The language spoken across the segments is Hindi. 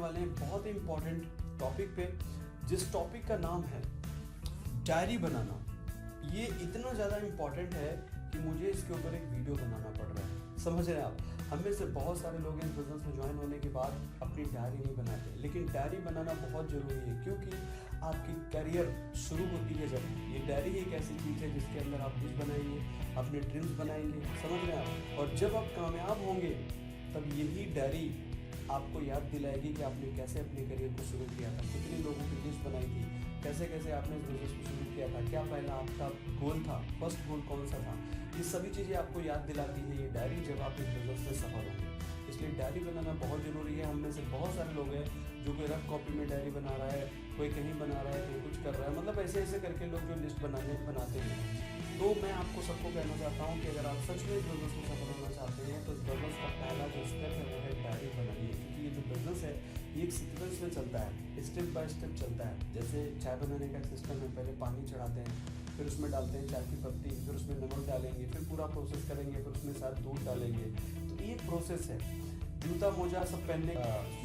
वाले हैं बहुत ही इम्पोर्टेंट टॉपिक पे, जिस टॉपिक का नाम है डायरी बनाना। ये इतना ज़्यादा इम्पोर्टेंट है कि मुझे इसके ऊपर एक वीडियो बनाना पड़ रहा है। समझ रहे हैं आप? हम में से बहुत सारे लोग इस बिजनेस में ज्वाइन होने के बाद अपनी डायरी नहीं बनाते, लेकिन डायरी बनाना बहुत ज़रूरी है, क्योंकि आपकी करियर शुरू होती है जब ये डायरी एक ऐसी चीज़ है जिसके अंदर आप कुछ बनाएंगे, अपने ड्रीम्स बनाएंगे। समझ रहे हैं आप? और जब आप कामयाब होंगे तब यही डायरी आपको याद दिलाएगी कि आपने कैसे अपने करियर को शुरू किया था, कितने लोगों की लिस्ट बनाई थी, कैसे कैसे आपने इस बिजनेस को शुरू किया था, क्या पहला आपका गोल था, फर्स्ट गोल कौन सा था। ये सभी चीज़ें आपको याद दिलाती है ये डायरी जब आप इस बिजनेस में सफल होंगे। इसलिए डायरी बनाना बहुत ज़रूरी है। हम में से बहुत सारे लोग हैं जो कोई रफ कॉपी में डायरी बना रहा है, कोई कहीं बना रहा है, कहीं कुछ कर रहा है, मतलब ऐसे ऐसे करके लोग जो लिस्ट बनाते हैं। तो मैं आपको सबको कहना चाहता हूँ कि अगर आप सच में इस बिजनेस में सफल होना चाहते हैं तो इस बिजनेस का पहला जो स्टेप है वो है डायरी बनाइए, क्योंकि ये जो बिजनेस है ये एक सीक्वेंस में चलता है, स्टेप बाय स्टेप चलता है। जैसे चाय बनाने का सिस्टम है, पहले पानी चढ़ाते हैं, फिर उसमें डालते हैं चाय की पत्ती, फिर उसमें नमक डालेंगे, फिर पूरा प्रोसेस करेंगे, फिर उसमें शायद दूध डालेंगे। तो ये प्रोसेस है। जूता मोजा सब पहनने,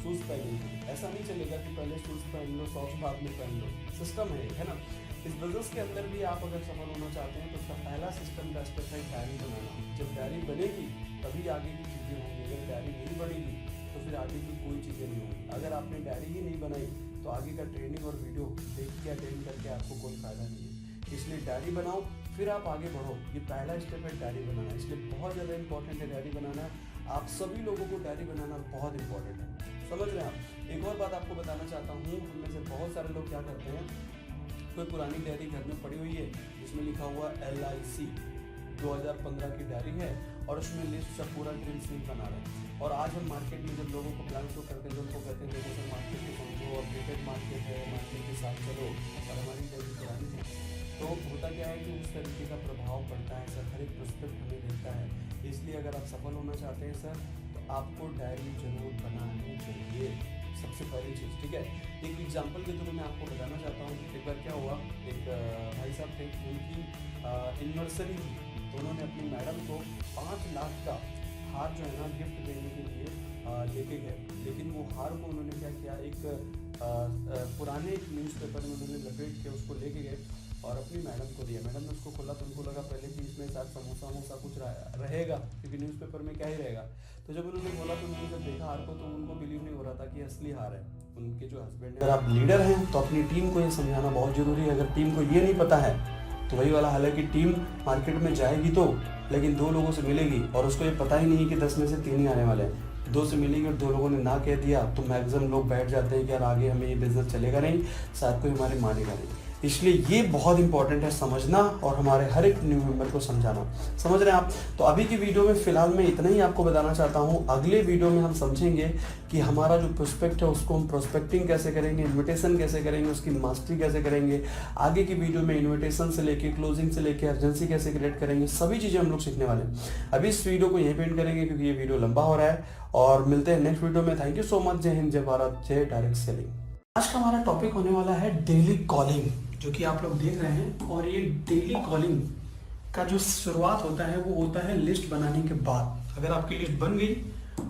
शूज़ पहनेंगे, ऐसा नहीं चलेगा कि पहले शूज़ पहन लो, सॉक्स बाद में पहन लो। सिस्टम है ना? इस बिजनेस के अंदर भी आप अगर सफल होना चाहते हैं तो उसका पहला सिस्टम का स्टेप है डायरी बनाना। जब डायरी बनेगी तभी आगे की चीज़ें होंगी। अगर डायरी नहीं बनेगी तो फिर आगे की कोई चीज़ें नहीं होंगी। अगर आपने डायरी ही नहीं बनाई तो आगे का ट्रेनिंग और वीडियो देख के अटेंड करके आपको कोई फ़ायदा नहीं है। इसलिए डायरी बनाओ, फिर आप आगे बढ़ो। ये पहला स्टेप है डायरी बनाना। इसलिए बहुत ज़्यादा इंपॉर्टेंट है डायरी बनाना। आप सभी लोगों को डायरी बनाना बहुत इंपॉर्टेंट है। समझ रहे हैं आप? एक और बात आपको बताना चाहता हूँ, उनमें से बहुत सारे लोग क्या करते हैं, कोई पुरानी डायरी घर में पड़ी हुई है जिसमें लिखा हुआ LIC 2015 की डायरी है और उसमें लिस्ट सब पूरा ड्रीम सीट बना रहे हैं। और आज हम मार्केट में जब लोगों को प्लान शो करते हैं तो उनको कहते हैं देखो सर मार्केट को समझो, अपडेटेड मार्केट है, मार्केट के साथ चलो, और हमारी डायरी पुरानी है। तो होता क्या है कि उस तरीके का प्रभाव पड़ता है सर, हर एक प्रोस्पेक्ट हमें देता है। इसलिए अगर आप सफल होना चाहते हैं सर तो आपको डायरी जरूर बनानी चाहिए, सबसे पहली चीज़। ठीक है, एक एग्जांपल के थ्रू मैं आपको बताना चाहता हूँ। एक बार क्या हुआ, एक भाई साहब थे, उनकी एनिवर्सरी थी, तो उन्होंने अपनी मैडम को 5 लाख का हार जो है ना गिफ्ट देने के लिए लेके गए। लेकिन वो हार को उन्होंने क्या किया, एक पुराने न्यूज़पेपर में उन्होंने लपेट के उसको लेके गए और अपनी मैडम को दिया। मैडम ने उसको खोला तो उनको लगा पहले कि इसमें शायद समोसा वमोसा कुछ रहेगा, क्योंकि न्यूज़पेपर में क्या ही रहेगा। तो जब उन्होंने बोला तो उन्होंने जब देखा हार को तो उनको बिलीव नहीं हो रहा था कि असली हार है। उनके जो हस्बैंड है, अगर आप लीडर हैं तो अपनी टीम को ये समझाना बहुत ज़रूरी है। अगर टीम को ये नहीं पता है तो वही वाला हाल है कि टीम मार्केट में जाएगी तो, लेकिन 2 लोगों से मिलेगी और उसको ये पता ही नहीं है कि 10 में से 3 ही आने वाले हैं। 2 से मिलेंगे और 2 लोगों ने ना कह दिया तो मैक्सिमम लोग बैठ जाते हैं कि यार आगे हमें ये बिजनेस चलेगा नहीं, शायद कोई हमारे मानेगा नहीं। इसलिए ये बहुत इंपॉर्टेंट है समझना और हमारे हर एक न्यू मेंबर को समझाना। समझ रहे हैं आप? तो अभी की वीडियो में फिलहाल मैं इतना ही आपको बताना चाहता हूँ। अगले वीडियो में हम समझेंगे कि हमारा जो प्रोस्पेक्ट है उसको हम प्रोस्पेक्टिंग कैसे करेंगे, इन्विटेशन कैसे करेंगे, उसकी मास्टरी कैसे करेंगे। आगे की वीडियो में इन्विटेशन से लेके क्लोजिंग से लेके अर्जेंसी कैसे क्रिएट करेंगे, सभी चीज़ें हम लोग सीखने वाले हैं। अभी इस वीडियो को यहीं पे एंड करेंगे क्योंकि ये वीडियो लंबा हो रहा है, और मिलते हैं नेक्स्ट वीडियो में। Thank you so much. जय हिंद, जय भारत, जय डायरेक्ट सेलिंग। आज का हमारा टॉपिक होने वाला है डेली कॉलिंग, जो कि आप लोग देख रहे हैं। और ये डेली कॉलिंग का जो शुरुआत होता है वो होता है लिस्ट बनाने के बाद। अगर आपकी लिस्ट बन गई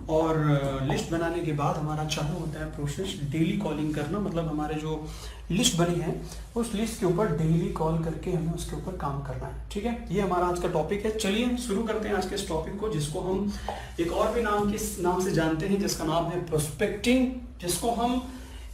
और लिस्ट बनाने के बाद हमारा चालू होता है प्रोसेस डेली कॉलिंग करना। मतलब हमारे जो लिस्ट बनी है उस लिस्ट के ऊपर डेली कॉल करके हमें उसके ऊपर काम करना है। ठीक है, ये हमारा आज का टॉपिक है। चलिए शुरू करते हैं आज के इस टॉपिक को, जिसको हम एक और भी नाम से जानते हैं, जिसका नाम है प्रोस्पेक्टिंग, जिसको हम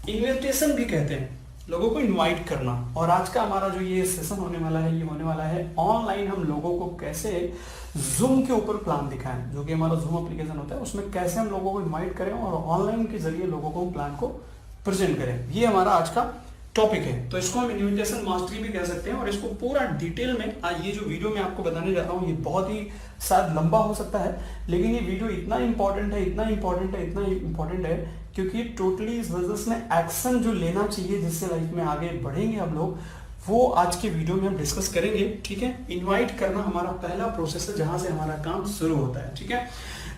इन्विटेशन भी कहते हैं, लोगों को इनवाइट करना। और आज का हमारा जो ये सेशन होने वाला है, ये होने वाला है ऑनलाइन हम लोगों को कैसे जूम के ऊपर प्लान दिखाएं, जो कि हमारा जूम एप्लीकेशन होता है, उसमें कैसे हम लोगों को इनवाइट करें और ऑनलाइन के जरिए लोगों को प्लान को प्रेजेंट करें। ये हमारा आज का टॉपिक है। तो इसको हम इन्विटेशन मास्टरी भी कह सकते हैं। और इसको पूरा डिटेल में आज ये जो वीडियो मैं आपको बताने जाता हूँ ये बहुत ही शायद लंबा हो सकता है, लेकिन ये वीडियो इतना इंपॉर्टेंट है क्योंकि टोटली इस बिजनेस में एक्शन जो लेना चाहिए जिससे लाइफ में आगे बढ़ेंगे हम लोग, वो आज के वीडियो में हम डिस्कस करेंगे। ठीक है, इनवाइट करना हमारा पहला प्रोसेस है जहां से हमारा काम शुरू होता है। ठीक है,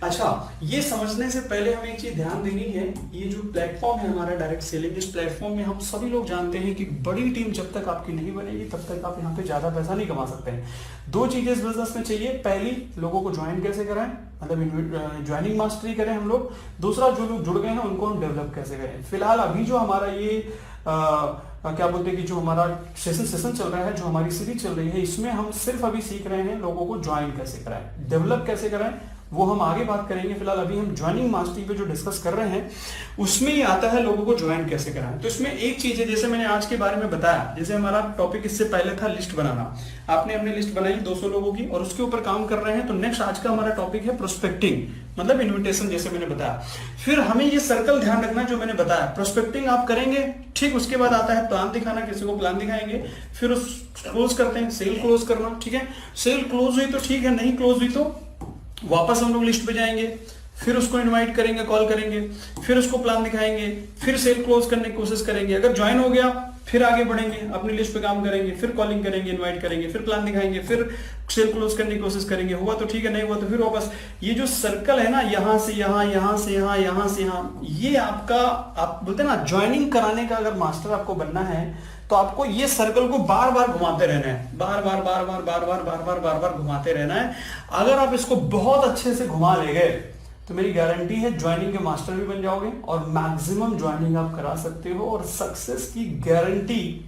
अच्छा, ये समझने से पहले हमें एक चीज ध्यान देनी है, ये जो प्लेटफॉर्म है हमारा डायरेक्ट सेलिंग, इस प्लेटफॉर्म में हम सभी लोग जानते हैं कि बड़ी टीम जब तक आपकी नहीं बनेगी तब तक आप यहाँ पे ज्यादा पैसा नहीं कमा सकते हैं। दो चीजें इस बिजनेस में चाहिए, पहली लोगों को ज्वाइन कैसे कराएं, मतलब ज्वाइनिंग मास्टरी करें हम लोग, दूसरा जो लोग जुड़ गए हैं उनको हम डेवलप कैसे करें। फिलहाल अभी जो हमारा ये क्या बोलते हैं कि जो हमारा सेशन चल रहा है, जो हमारी सीरीज चल रही है, इसमें हम सिर्फ अभी सीख रहे हैं लोगों को ज्वाइन कैसे कराएं, डेवलप कैसे कराएं, वो हम आगे बात करेंगे। फिलहाल अभी हम ज्वाइनिंग मास्टरी पे जो डिस्कस कर रहे हैं उसमें ही आता है लोगों को ज्वाइन कैसे कराएं। तो इसमें एक चीज है, जैसे मैंने आज के बारे में बताया, जैसे हमारा टॉपिक इससे पहले था लिस्ट बनाना, आपने अपनी लिस्ट बनाई 200 लोगों की और उसके ऊपर काम कर रहे हैं। तो नेक्स्ट आज का हमारा टॉपिक है प्रोस्पेक्टिंग, मतलब इन्विटेशन, जैसे मैंने बताया। फिर हमें ये सर्कल ध्यान रखना जो मैंने बताया, प्रोस्पेक्टिंग आप करेंगे, ठीक, उसके बाद आता है प्लान दिखाना, किसी को प्लान दिखाएंगे, फिर उस क्लोज करते हैं, सेल क्लोज करना, ठीक है। सेल क्लोज हुई तो ठीक है, नहीं क्लोज हुई तो वापस हम लोग लिस्ट पे जाएंगे, फिर उसको इनवाइट करेंगे, कॉल करेंगे, फिर उसको प्लान दिखाएंगे, फिर सेल क्लोज करने की कोशिश करेंगे। अगर ज्वाइन हो गया फिर आगे बढ़ेंगे, अपनी लिस्ट पे काम करेंगे, फिर कॉलिंग करेंगे, इनवाइट करेंगे, फिर प्लान दिखाएंगे, फिर सेल क्लोज करने की कोशिश करेंगे। हुआ तो ठीक है, नहीं हुआ तो फिर वापस। ये जो सर्कल है ना, यहां से यहां, यहां से यहां, यहां से यहां, ये आपका, आप बोलते हैं ना ज्वाइनिंग कराने का अगर मास्टर आपको बनना है तो आपको ये सर्कल को बार बार घुमाते रहना है, बार बार बार बार बार बार बार बार बार बार घुमाते रहना है। अगर आप इसको बहुत अच्छे से घुमा ले गए तो मेरी गारंटी है ज्वाइनिंग के मास्टर भी बन जाओगे और मैक्सिमम ज्वाइनिंग आप करा सकते हो। और सक्सेस की गारंटी,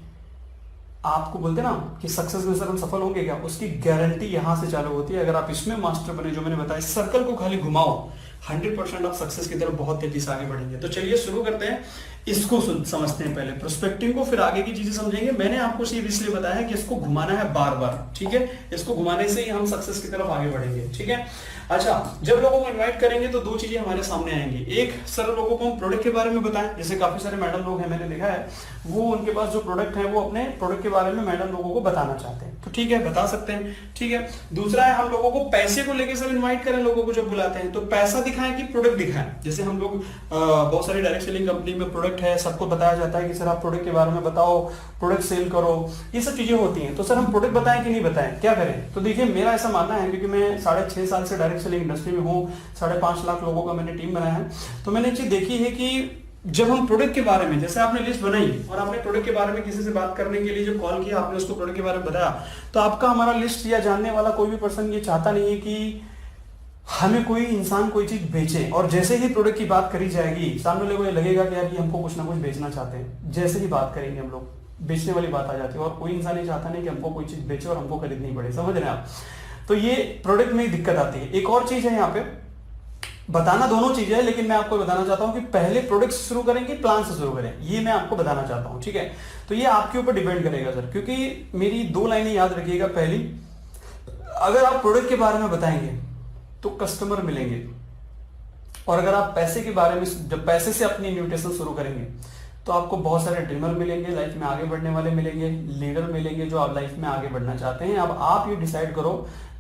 आपको बोलते ना कि सक्सेस में सर हम सफल होंगे क्या, उसकी गारंटी यहां से चालू होती है। अगर आप इसमें मास्टर बने, जो मैंने बताया, इस सर्कल को खाली घुमाओ, 100% आप सक्सेस की तरफ बहुत तेजी से आगे बढ़ेंगे। तो चलिए शुरू करते हैं, इसको समझते हैं पहले प्रोस्पेक्टिंग को, फिर आगे की चीजें समझेंगे। मैंने आपको सिर्फ इसलिए बताया है कि इसको घुमाना है बार बार, ठीक है। इसको घुमाने से ही हम सक्सेस की तरफ आगे बढ़ेंगे, ठीक है। अच्छा, जब लोगों को इनवाइट करेंगे तो दो चीजें हमारे सामने आएंगी। एक, सर लोगों को हम प्रोडक्ट के बारे में बताएं, जैसे काफी सारे मैडम लोग हैं, मैंने देखा है, वो उनके पास जो प्रोडक्ट है वो अपने प्रोडक्ट के बारे में मैडम लोगों को बताना चाहते हैं, तो ठीक है, बता सकते हैं, ठीक है। दूसरा है, हम लोगों को पैसे को लेकर सर इन्वाइट करें, लोगों को जब बुलाते हैं तो पैसा दिखाएं कि प्रोडक्ट दिखाएं। जैसे हम लोग बहुत सारी डायरेक्ट सेलिंग कंपनी में प्रोडक्ट है, सबको बताया जाता है कि सर आप प्रोडक्ट के बारे में बताओ, प्रोडक्ट सेल करो, ये सब चीजें होती हैं। तो सर हम प्रोडक्ट बताएं कि नहीं बताएं, क्या करें? तो देखिए, मेरा ऐसा मानना है, क्योंकि मैं 6.5 साल से डायरेक्ट सेलिंग इंडस्ट्री में हूँ, 5.5 लाख लोगों का मैंने टीम बनाया है, तो मैंने एक चीज देखी है कि जब हम प्रोडक्ट के बारे में, जैसे आपने लिस्ट बनाई और आपने प्रोडक्ट के बारे में किसी से बात करने के लिए जो कॉल किया, आपने उसको प्रोडक्ट के बारे में बताया, तो आपका हमारा लिस्ट या जानने वाला कोई भी पर्सन ये चाहता नहीं है कि हमें कोई इंसान कोई चीज बेचे। और जैसे ही प्रोडक्ट की बात करी जाएगी, सामने लोगों को लगेगा कि यार ये हमको कुछ ना कुछ बेचना चाहते हैं। जैसे ही बात करेंगे हम लोग, बेचने वाली बात आ जाती है, और कोई इंसान ये चाहता नहीं कि हमको कोई चीज बेचे और हमको खरीदनी पड़े, समझ रहे हैं आप। तो ये प्रोडक्ट में दिक्कत आती है। एक और चीज है यहाँ पे, बताना दोनों चीजें है, लेकिन मैं आपको बताना चाहता हूं कि पहले प्रोडक्ट से शुरू करें कि प्लान से शुरू करें, ये मैं आपको बताना चाहता हूं, ठीक है। तो ये आपके ऊपर डिपेंड करेगा सर, क्योंकि मेरी 2 लाइनें याद रखिएगा। पहली, अगर आप प्रोडक्ट के बारे में बताएंगे तो कस्टमर मिलेंगे, और अगर आप पैसे के बारे में, जब पैसे से अपनी इन्विटेशन शुरू करेंगे तो आपको बहुत सारे ड्रीमर मिलेंगे, लाइफ में आगे बढ़ने वाले मिलेंगे, लीडर मिलेंगे जो आप लाइफ में आगे बढ़ना चाहते हैं। अब आप ये डिसाइड करो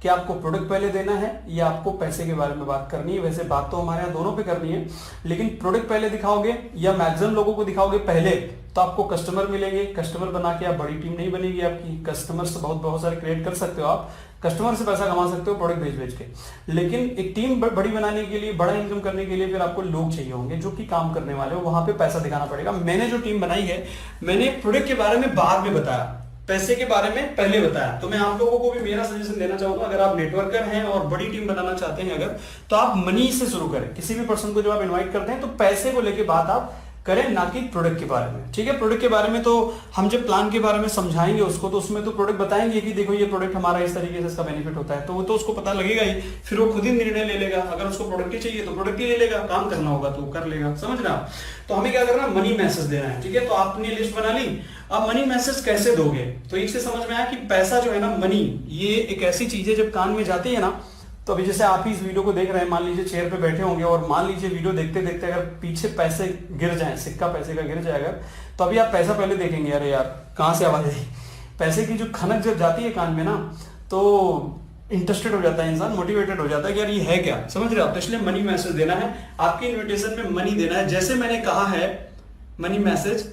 कि आपको प्रोडक्ट पहले देना है या आपको पैसे के बारे में बात करनी है। वैसे बात तो हमारे यहाँ दोनों पे करनी है, लेकिन प्रोडक्ट पहले दिखाओगे या मैक्सिमम लोगों को दिखाओगे पहले, तो आपको कस्टमर मिलेंगे। कस्टमर बना के आप बड़ी टीम नहीं बनेगी आपकी, कस्टमर से बहुत सारे क्रिएट कर सकते हो आप, कस्टमर से पैसा कमा सकते हो प्रोडक्ट बेच के, लेकिन एक टीम बड़ी बनाने के लिए, बड़ा इनकम करने के लिए फिर आपको लोग चाहिए होंगे जो कि काम करने वाले हो, वहां पे पैसा दिखाना पड़ेगा। मैंने जो टीम बनाई है, मैंने प्रोडक्ट के बारे में बाद में बताया, पैसे के बारे में पहले बताया। तो मैं आप लोगों को भी मेरा सजेशन देना चाहूंगा, अगर आप नेटवर्कर हैं और बड़ी टीम बनाना चाहते हैं अगर, तो आप मनी से शुरू करें। किसी भी पर्सन को जब आप इन्वाइट करते हैं तो पैसे को लेके बात आप करें, ना कि प्रोडक्ट के बारे में, ठीक है। प्रोडक्ट के बारे में तो हम जब प्लान के बारे में समझाएंगे उसको, तो उसमें तो प्रोडक्ट बताएंगे कि देखो ये प्रोडक्ट हमारा इस तरीके से इसका बेनिफिट होता है, तो वो तो उसको पता लगेगा ही, फिर वो खुद ही निर्णय ले लेगा। अगर उसको प्रोडक्ट ही चाहिए तो प्रोडक्ट ही ले लेगा, काम करना होगा तो कर लेगा, समझ रहे आप। तो हमें क्या करना, मनी मैसेज देना है, ठीक है। तो आपने लिस्ट बना ली, अब मनी मैसेज कैसे दोगे, तो एक से समझ में आया कि पैसा जो है ना, मनी, ये एक ऐसी चीज है जब कान में जाती है ना, तो अभी जैसे आप ही इस वीडियो को देख रहे हैं, मान लीजिए चेयर पे बैठे होंगे और मान लीजिए वीडियो देखते देखते अगर पीछे पैसे गिर जाए, सिक्का पैसे का गिर जाएगा, तो अभी आप पैसा पहले देखेंगे, अरे यार कहाँ से आवाज आई। पैसे की जो खनक जब जाती है कान में ना, तो इंटरेस्टेड हो जाता है इंसान, मोटिवेटेड हो जाता है कि यार ये है क्या, समझ रहे हो आप। तो इसलिए मनी मैसेज देना है, आपकी इन्विटेशन में मनी देना है। जैसे मैंने कहा है, मनी मैसेज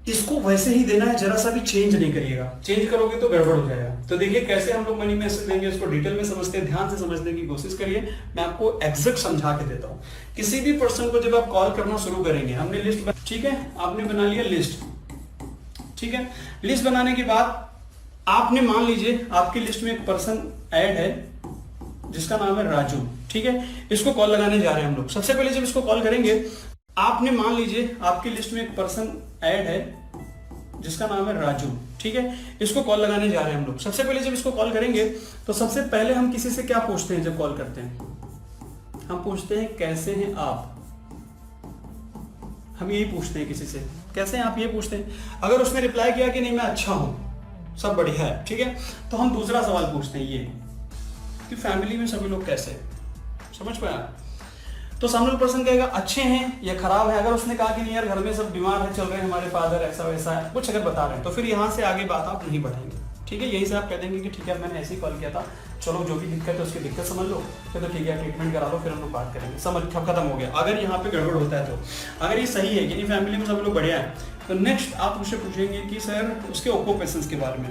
इसको वैसे ही देना है, जरा सा भी चेंज नहीं करिएगा। चेंज करोगे तो गड़बड़ हो जाएगा। तो देखिए कैसे हम लोग मनी मैसेज देंगे, इसको डिटेल में समझते हैं, ध्यान से समझने की कोशिश करिए। मैं आपको एग्जैक्ट समझा के देता हूँ। किसी भी पर्सन को जब आप कॉल करना शुरू करेंगे, हमने लिस्ट, ठीक है, आपने बना लिया लिस्ट, ठीक है। लिस्ट बनाने के बाद आपने मान लीजिए आपकी लिस्ट में एक पर्सन ऐड है जिसका नाम है राजू, ठीक है। इसको कॉल लगाने जा रहे हैं हम लोग। सबसे पहले जब इसको कॉल करेंगे, आपने मान लीजिए आपकी लिस्ट में एक पर्सन ऐड है जिसका नाम है राजू, ठीक है। इसको कॉल लगाने जा रहे हैं हम लोग। सबसे पहले जब इसको कॉल करेंगे तो सबसे पहले हम किसी से क्या पूछते हैं जब कॉल करते हैं? हम पूछते हैं कैसे हैं आप। हम यही पूछते हैं किसी से, कैसे हैं आप, ये पूछते हैं। अगर उसने रिप्लाई किया कि नहीं मैं अच्छा हूं, सब बढ़िया है, ठीक है, तो हम दूसरा सवाल पूछते हैं ये कि फैमिली में सभी लोग कैसे हैं। समझ पाया? तो सामने वाला पर्सन कहेगा अच्छे हैं या खराब है। अगर उसने कहा कि नहीं यार घर में सब बीमार है, चल रहे हैं, हमारे फादर ऐसा वैसा है, कुछ अगर बता रहे हैं, तो फिर यहाँ से आगे बात आप नहीं बढ़ाएंगे, ठीक है। यही से आप कह देंगे कि ठीक है मैंने ऐसे ही कॉल किया था, चलो जो भी दिक्कत है उसकी दिक्कत समझ लो, फिर तो ठीक है ट्रीटमेंट करा लो, फिर हम लोग बात करेंगे, समझ खत्म हो गया। अगर यहाँ पे गड़बड़ होता है तो अगर ये सही है कि नहीं फैमिली में सब लोग बढ़िया है, तो नेक्स्ट आप उससे पूछेंगे कि सर उसके ऑक्यूपेशंस के बारे में,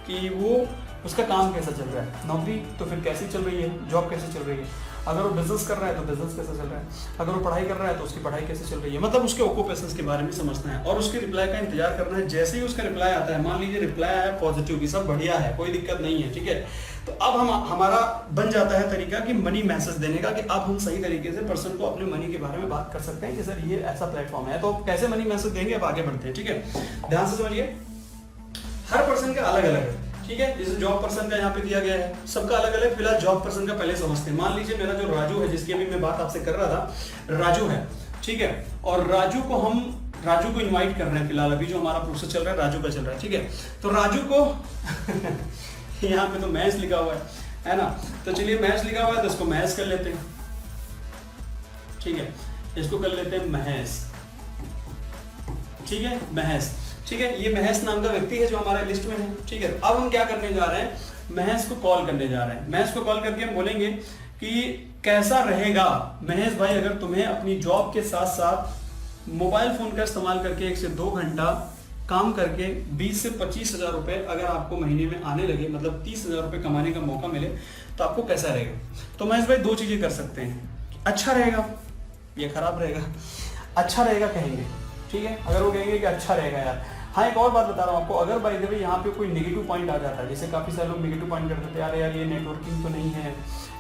कि वो उसका काम कैसा चल रहा है, नौकरी तो फिर कैसी चल रही है, जॉब कैसे चल रही है, अगर वो बिजनेस कर रहा है तो बिजनेस कैसे चल रहा है, अगर वो पढ़ाई कर रहा है तो उसकी पढ़ाई कैसे चल रही है। मतलब उसके ऑक्यूपेशंस के बारे में समझना है और उसके रिप्लाई का इंतजार करना है। जैसे ही उसका रिप्लाई आता है, मान लीजिए रिप्लाई आया पॉजिटिव की, सब बढ़िया है, कोई दिक्कत नहीं है, ठीक है, तो अब हमारा बन जाता है तरीका कि मनी मैसेज देने का, कि अब हम सही तरीके से पर्सन को अपने मनी के बारे में बात कर सकते हैं कि सर ये ऐसा प्लेटफॉर्म है। तो कैसे मनी मैसेज देंगे, अब आगे बढ़ते हैं, ठीक है। ध्यान से समझिए, हर पर्सन का अलग अलग है, ठीक है। जैसे जॉब पर्सन का यहाँ पे दिया गया है, सबका अलग अलग। फिलहाल जॉब पर्सन का पहले समझते हैं। मान लीजिए मेरा जो राजू है, जिसकी अभी मैं बात आपसे कर रहा था, राजू है, ठीक है, और राजू को इनवाइट कर रहे हैं। फिलहाल अभी जो हमारा प्रोसेस चल रहा है राजू का चल रहा है, ठीक है। तो राजू को यहाँ पे तो मैच लिखा हुआ है ना, तो चलिए मैच लिखा हुआ है तो इसको मैच कर लेते हैं, ठीक है, इसको कर लेते हैं महेश, ठीक है, महेश, ठीक है। ये महेश नाम का व्यक्ति है जो हमारे लिस्ट में है, ठीक है। अब हम क्या करने जा रहे हैं, महेश को कॉल करने जा रहे हैं। महेश को कॉल करके हम बोलेंगे कि कैसा रहेगा महेश भाई अगर तुम्हें अपनी जॉब के साथ साथ मोबाइल फोन का इस्तेमाल करके 1 से 2 घंटा काम करके 20 से 25 हजार रुपए अगर आपको महीने में आने लगे, मतलब 30 हजार रुपए कमाने का मौका मिले, तो आपको कैसा रहेगा। तो महेश भाई 2 चीजें कर सकते हैं, अच्छा रहेगा या खराब रहेगा। अच्छा रहेगा कहेंगे, ठीक है। अगर वो कहेंगे कि अच्छा रहेगा यार, हाँ एक और बात बता रहा हूँ आपको, अगर बाय द वे यहाँ पे कोई नेगेटिव पॉइंट आ जाता है, जैसे काफ़ी सारे लोग नेगेटिव पॉइंट करते थे, यार ये नेटवर्किंग तो नहीं है,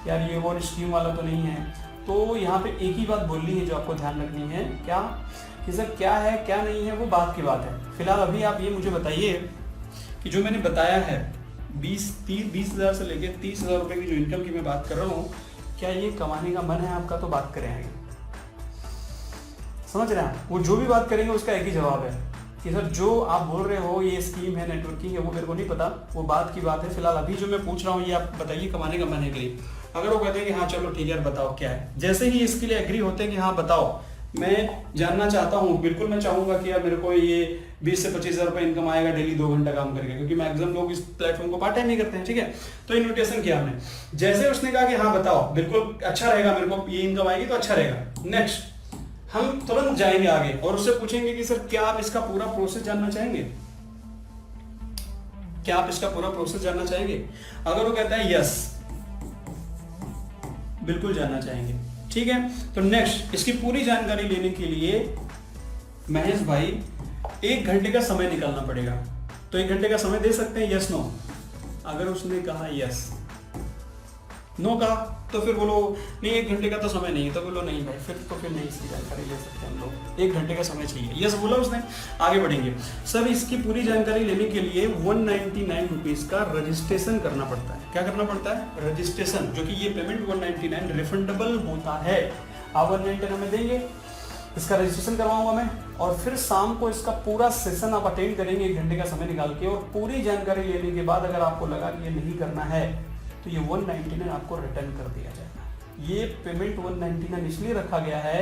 यार ये वो स्कीम वाला तो नहीं है, तो यहाँ पे एक ही बात बोलनी है जो आपको ध्यान रखनी है, क्या कि सर क्या है क्या नहीं है वो बात की बात है। फिलहाल अभी आप ये मुझे बताइए कि जो मैंने बताया है 20 हज़ार से लेकर 30 हज़ार रुपये की जो इनकम की मैं बात कर रहा हूँ, क्या ये कमाने का मन है आपका? तो बात करें आगे, समझ रहे हैं आप? वो जो भी बात करेंगे उसका एक ही जवाब है कि सर जो आप बोल रहे हो ये स्कीम है, नेटवर्किंग है, वो मेरे को नहीं पता, वो बात की बात है। फिलहाल अभी जो मैं पूछ रहा हूँ ये आप बताइए कमाने का मन है कि नहीं। अगर वो कहते हैं कि हाँ चलो ठीक है बताओ क्या है, जैसे ही इसके लिए एग्री होते हैं कि हाँ बताओ मैं जानना चाहता हूँ, बिल्कुल मैं चाहूंगा कि यार मेरे को ये 20 से 25 हज़ार रुपये इनकम आएगा डेली 2 घंटा काम करके, क्योंकि मैक्सिमम लोग इस प्लेटफॉर्म को पार्ट टाइम नहीं करते हैं, ठीक है। तो इन्विटेशन किया हमने, जैसे उसने कहा कि हाँ बताओ बिल्कुल अच्छा रहेगा, मेरे को ये इनकम आएगी तो अच्छा रहेगा, नेक्स्ट हम तुरंत जाएंगे आगे और उससे पूछेंगे कि सर क्या आप इसका पूरा प्रोसेस जानना चाहेंगे, क्या आप इसका पूरा प्रोसेस जानना चाहेंगे। अगर वो कहता है यस बिल्कुल जानना चाहेंगे, ठीक है, तो नेक्स्ट इसकी पूरी जानकारी लेने के लिए महेश भाई 1 घंटे का समय निकालना पड़ेगा। तो 1 घंटे का समय दे सकते हैं, यस नो। अगर उसने कहा यस, नो कहा तो फिर बोलो नहीं 1 घंटे का तो समय नहीं है, तो बोलो नहीं भाई फिर नहीं इसकी जानकारी ले सकते हम लोग, 1 घंटे का समय चाहिए। यस बोला उसने, आगे बढ़ेंगे। सर इसकी पूरी जानकारी लेने के लिए 199 रुपीज का रजिस्ट्रेशन करना पड़ता है। क्या करना पड़ता है? रजिस्ट्रेशन, जो कि ये पेमेंट 199 रिफंडेबल होता है। आप 199 हमें देंगे, इसका रजिस्ट्रेशन करवाऊंगा मैं, और फिर शाम को इसका पूरा सेशन आप अटेंड करेंगे 1 घंटे का समय निकाल के, और पूरी जानकारी लेने के बाद अगर आपको लगा कि ये नहीं करना है तो ये 199 आपको रिटर्न कर दिया जाएगा। ये पेमेंट 199 इसलिए रखा गया है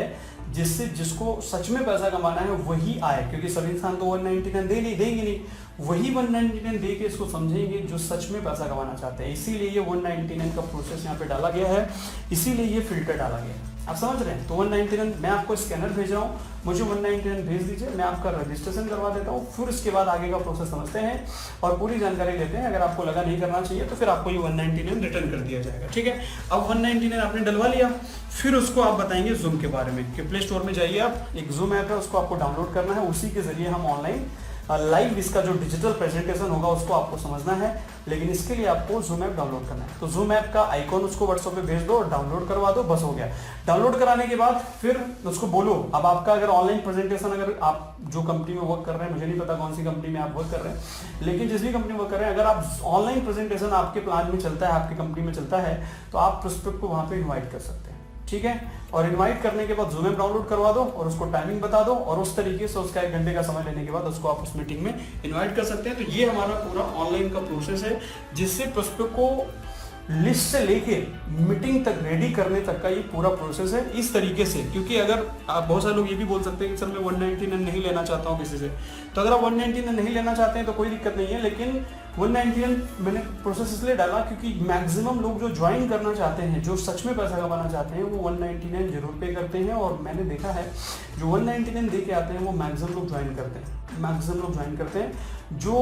जिससे जिसको सच में पैसा कमाना है वही आए, क्योंकि सभी इंसान तो 199 देंगे नहीं, वही 199 दे के इसको समझेंगे जो सच में पैसा कमाना चाहते हैं। इसीलिए ये 199 का प्रोसेस यहाँ पे डाला गया है, इसीलिए ये फिल्टर डाला गया है। आप समझ रहे हैं? तो 199 मैं आपको स्कैनर भेज रहा हूँ, मुझे 199 भेज दीजिए, मैं आपका रजिस्ट्रेशन करवा देता हूँ, फिर उसके बाद आगे का प्रोसेस समझते हैं और पूरी जानकारी लेते हैं। अगर आपको लगा नहीं करना चाहिए तो फिर आपको ये 199 रिटर्न कर दिया जाएगा, ठीक है। अब 199 आपने डलवा लिया, फिर उसको आप बताएंगे जूम के बारे में कि प्ले स्टोर में जाइए, आप एक जूम ऐप है उसको आपको डाउनलोड करना है, उसी के जरिए हम ऑनलाइन लाइव इसका जो डिजिटल प्रेजेंटेशन होगा उसको आपको समझना है। लेकिन इसके लिए आपको जूम ऐप डाउनलोड करना है। तो जूम ऐप का आइकॉन उसको व्हाट्सएप पे भेज दो और डाउनलोड करवा दो, बस हो गया। डाउनलोड कराने के बाद फिर उसको बोलो, अब आपका अगर ऑनलाइन प्रेजेंटेशन, अगर आप जो कंपनी में वर्क कर रहे हैं, मुझे नहीं पता कौन सी कंपनी में आप वर्क कर रहे हैं, लेकिन जिस भी कंपनी में वर्क कर रहे हैं, अगर आप ऑनलाइन प्रेजेंटेशन आपके प्लान में चलता है, आपकी कंपनी में चलता है, तो आप प्रोस्पेक्ट को वहां पे इन्वाइट कर सकते हैं, ठीक है। और इनवाइट करने के बाद जूम ऐप डाउनलोड करवा दो और उसको टाइमिंग बता दो, और उस तरीके से उसका 1 घंटे का समय लेने के बाद उसको आप उस मीटिंग में इनवाइट कर सकते हैं। तो ये हमारा पूरा ऑनलाइन का प्रोसेस है, जिससे प्रोस्पेक्ट को लिस्ट से लेके मीटिंग तक रेडी करने तक का ये पूरा प्रोसेस है इस तरीके से। क्योंकि अगर आप, बहुत सारे लोग ये भी बोल सकते हैं कि सर मैं 199 नहीं लेना चाहता हूँ किसी से, तो अगर आप 199 नहीं लेना चाहते हैं तो कोई दिक्कत नहीं है। लेकिन 199 मैंने प्रोसेस इसलिए डाला क्योंकि मैक्सिमम लोग जो ज्वाइन करना चाहते हैं, जो सच में पैसा कमाना चाहते हैं, वो 199 जरूर पे करते हैं। और मैंने देखा है जो 199 दे के आते हैं वो मैक्सिमम लोग ज्वाइन करते हैं, मैक्सिमम लोग ज्वाइन करते हैं। जो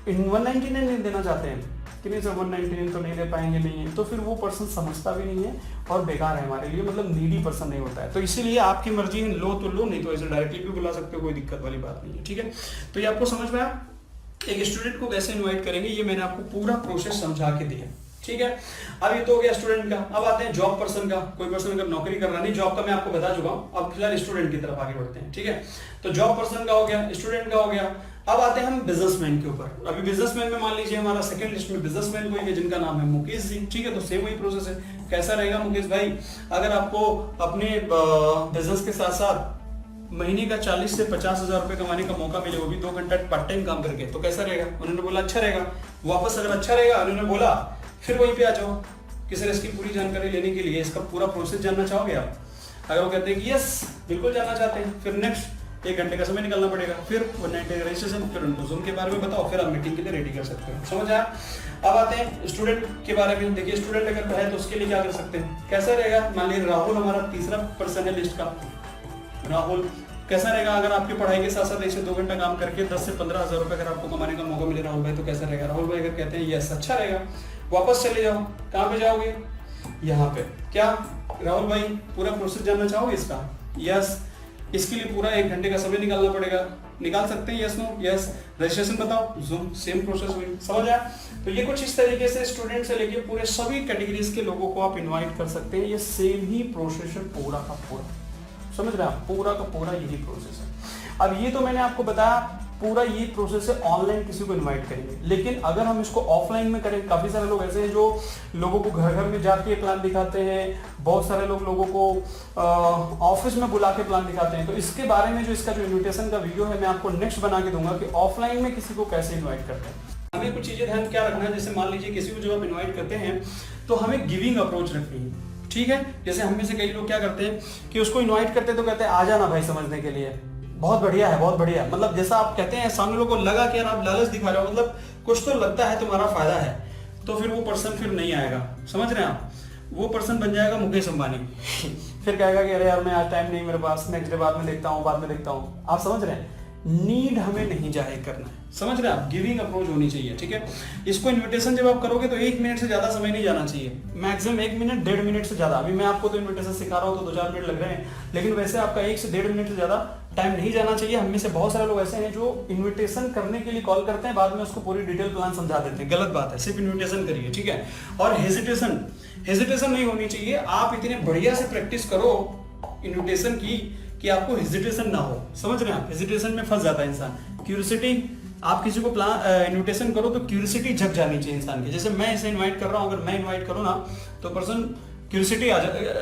199 नहीं देना चाहते हैं कि नहीं सर 199 तो नहीं दे पाएंगे, नहीं है, तो फिर वो पर्सन समझता भी नहीं है और बेकार है हमारे लिए, मतलब नीडी पर्सन नहीं होता है। तो इसीलिए आपकी मर्जी है, लो तो लो, नहीं तो ऐसे डायरेक्टली भी बुला सकते हो, कोई दिक्कत वाली बात नहीं है, ठीक है। तो ये आपको समझ में आया, एक स्टूडेंट को कैसे इनवाइट करेंगे, ये मैंने आपको पूरा प्रोसेस समझा के दिया, ठीक है। अब ये तो हो गया स्टूडेंट का। अब आते हैं जॉब पर्सन का। कोई पर्सन अगर नौकरी कर रहा नहीं, जॉब का मैं आपको बता चुका हूँ, अब फिलहाल स्टूडेंट की तरफ आगे बढ़ते हैं, ठीक है। तो जॉब पर्सन का हो गया, स्टूडेंट का हो गया। अब आते हैं हम बिजनेसमैन के ऊपर। अभी बिजनेसमैन में मान लीजिए हमारा सेकंड लिस्ट में बिजनेसमैन कोई है जिनका नाम है मुकेश जी, ठीक है। तो सेम वही प्रोसेस है। कैसा रहेगा मुकेश भाई, अगर आपको अपने बिजनेस के साथ साथ महीने का 40 से 50 हजार रुपए कमाने का मौका मिले, वो भी 2 घंटा पार्ट टाइम काम करके, तो कैसा रहेगा? उन्होंने बोला अच्छा रहेगा। वापस अगर अच्छा रहेगा उन्होंने बोला, फिर वहीं पे आ जाओ कि सर इसकी पूरी जानकारी लेने के लिए इसका पूरा प्रोसेस जानना चाहोगे आप? अगर वो कहते हैं कि यस बिल्कुल जानना चाहते हैं, फिर नेक्स्ट 1 घंटे का समय निकालना पड़ेगा, फिर 190 रजिस्ट्रेशन, फिर उनको जूम के बारे में बताओ, फिर आप मीटिंग के लिए रेडी कर सकते हो। समझ आया? अब आते हैं स्टूडेंट के बारे में। देखिए स्टूडेंट अगर है तो उसके लिए क्या कर सकते हैं, कैसा रहेगा? मान लीजिए राहुल हमारा तीसरा पर्सन है लिस्ट का। राहुल कैसा रहेगा? अगर आपकी पढ़ाई के साथ साथ ऐसे 2 घंटा काम करके 10 से 15 हजार रुपए अगर आपको कमाने का मौका मिले राहुल भाई, तो कैसा रहेगा? राहुल भाई अगर कहते हैं यस अच्छा रहेगा, वापस चले जाओ। कहाँ पे जाओगे? यहाँ पे। क्या राहुल भाई पूरा प्रोसेस जानना चाहोगे इसका? यस। इसके लिए पूरा 1 घंटे का समय निकालना पड़ेगा, निकाल सकते हैं? Yes no? यस। रजिस्ट्रेशन बताओ, जूम, सेम प्रोसेस हुई। समझ आया? तो ये कुछ इस तरीके से स्टूडेंट से लेके पूरे सभी कैटेगरीज के लोगों को आप इनवाइट कर सकते हैं। ये सेम ही प्रोसेस है पूरा का पूरा, समझ रहे हैं आप? पूरा का पूरा यही प्रोसेस है। अब ये तो मैंने आपको बताया पूरा ये प्रोसेस है ऑनलाइन किसी को इनवाइट करेंगे। लेकिन अगर हम इसको ऑफलाइन में करें, काफी सारे लोग ऐसे हैं जो लोगों को घर घर में जाके प्लान दिखाते हैं, बहुत सारे लोग लोगों को ऑफिस में बुला के प्लान दिखाते हैं। तो इसके बारे में जो इसका जो इन्विटेशन का वीडियो है मैं आपको नेक्स्ट बना के दूंगा कि ऑफलाइन में किसी को कैसे इन्वाइट करते हैं। हमें कुछ चीजें ध्यान क्या रखना है, जैसे मान लीजिए किसी को जब आप इन्वाइट करते हैं तो हमें गिविंग अप्रोच रखनी है, ठीक है। जैसे हम में से कई लोग क्या करते हैं कि उसको इन्वाइट करते हैं तो कहते हैं आ जाना भाई समझने के लिए, बहुत बढ़िया है, बहुत बढ़िया। मतलब जैसा आप कहते हैं सामने लोगों को लगा कि यार आप लालच दिखा रहे हो, मतलब कुछ तो लगता है तुम्हारा फायदा है, तो फिर वो पर्सन फिर नहीं आएगा। समझ रहे हैं आप? वो पर्सन बन जाएगा मुकेश अंबानी फिर कहेगा कि अरे यार मैं आज टाइम नहीं मेरे पास, नेक्स्ट डे बाद में देखता हूँ, बाद में देखता हूँ। आप समझ रहे हैं? नीड हमें नहीं जाहिर करना है, समझ रहे हैं आप? गिविंग अप्रोच होनी चाहिए, ठीक है। इसको इन्विटेशन जब आप करोगे तो 1 मिनट से ज्यादा समय नहीं जाना चाहिए, मैक्सिमम 1 मिनट 1.5 मिनट से ज्यादा। अभी मैं आपको तो इन्विटेशन सिखा रहा हूँ तो 2-4 मिनट लग रहे हैं, लेकिन वैसे आपका 1 से 1.5 मिनट से ज्यादा टाइम नहीं जाना चाहिए। हम में से बहुत सारे लोग ऐसे हैं जो इन्विटेशन करने के लिए कॉल करते हैं, बाद में उसको पूरी डिटेल प्लान समझा देते हैं। गलत बात है, सिर्फ इन्विटेशन करिए, ठीक है। और हेजिटेशन नहीं होनी चाहिए। आप इतने बढ़िया से प्रैक्टिस करो इन्विटेशन की कि आपको हेजिटेशन ना हो। समझ रहे हैं आप? हेजिटेशन में फंस जाता है इंसान। क्यूरियोसिटी, आप किसी को इन्विटेशन करो तो क्यूरियोसिटी जग जानी चाहिए इंसान की। जैसे मैं इसे इनवाइट कर रहा हूँ, अगर मैं इनवाइट करूँ ना तो पर्सन क्यूरियोसिटी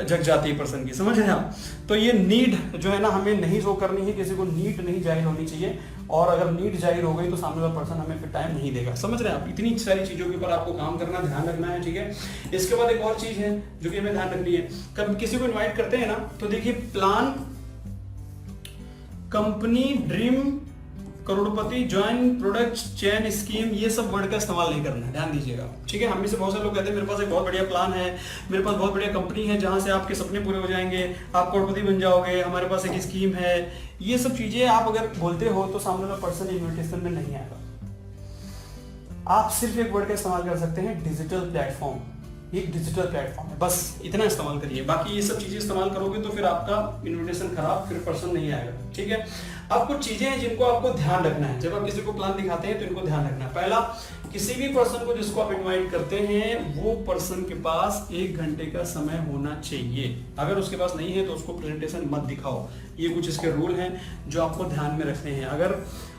जग जाती है पर्सन की, समझ रहे हैं आप? तो ये नीड जो है ना हमें नहीं शो करनी है, किसी को नीड नहीं जाहिर होनी चाहिए। और अगर नीड जाहिर हो गई तो सामने वाला पर्सन हमें फिर टाइम नहीं देगा। समझ रहे हैं आप? इतनी सारी चीजों के ऊपर आपको काम करना, ध्यान रखना है, ठीक है। इसके बाद एक और चीज है जो कि हमें ध्यान रखनी है, कब किसी को इन्वाइट करते हैं ना तो देखिए प्लान कंपनी ड्रीम करोड़पति, ज्वाइन, प्रोडक्ट, चेन, स्कीम, ये सब वर्ड का इस्तेमाल नहीं करना है, ध्यान दीजिएगा, ठीक है। हम में से बहुत सारे लोग कहते हैं मेरे पास एक बहुत बढ़िया प्लान है, मेरे पास बहुत बढ़िया कंपनी है जहां से आपके सपने पूरे हो जाएंगे, आप करोड़पति बन जाओगे, हमारे पास एक स्कीम है। ये सब चीजें आप अगर बोलते हो तो सामने वाला पर्सन इन्विटेशन में नहीं आएगा। आप सिर्फ एक वर्ड का इस्तेमाल कर सकते हैं, डिजिटल प्लेटफॉर्म। एक डिजिटल प्लेटफॉर्म है, बस इतना इस्तेमाल करिए। बाकी ये सब चीजें इस्तेमाल करोगे तो फिर आपका इन्विटेशन खराब, फिर पर्सन नहीं आएगा, ठीक है। अब कुछ चीजें हैं जिनको आपको ध्यान रखना है जब आप किसी को प्लान दिखाते हैं, तो इनको ध्यान रखना है। पहला, किसी भी पर्सन को जिसको आप इनवाइट करते हैं वो पर्सन के पास 1 घंटे का समय होना चाहिए। अगर उसके पास नहीं है तो उसको प्रेजेंटेशन मत दिखाओ। ये कुछ इसके रूल हैं जो आपको ध्यान में रखने हैं। अगर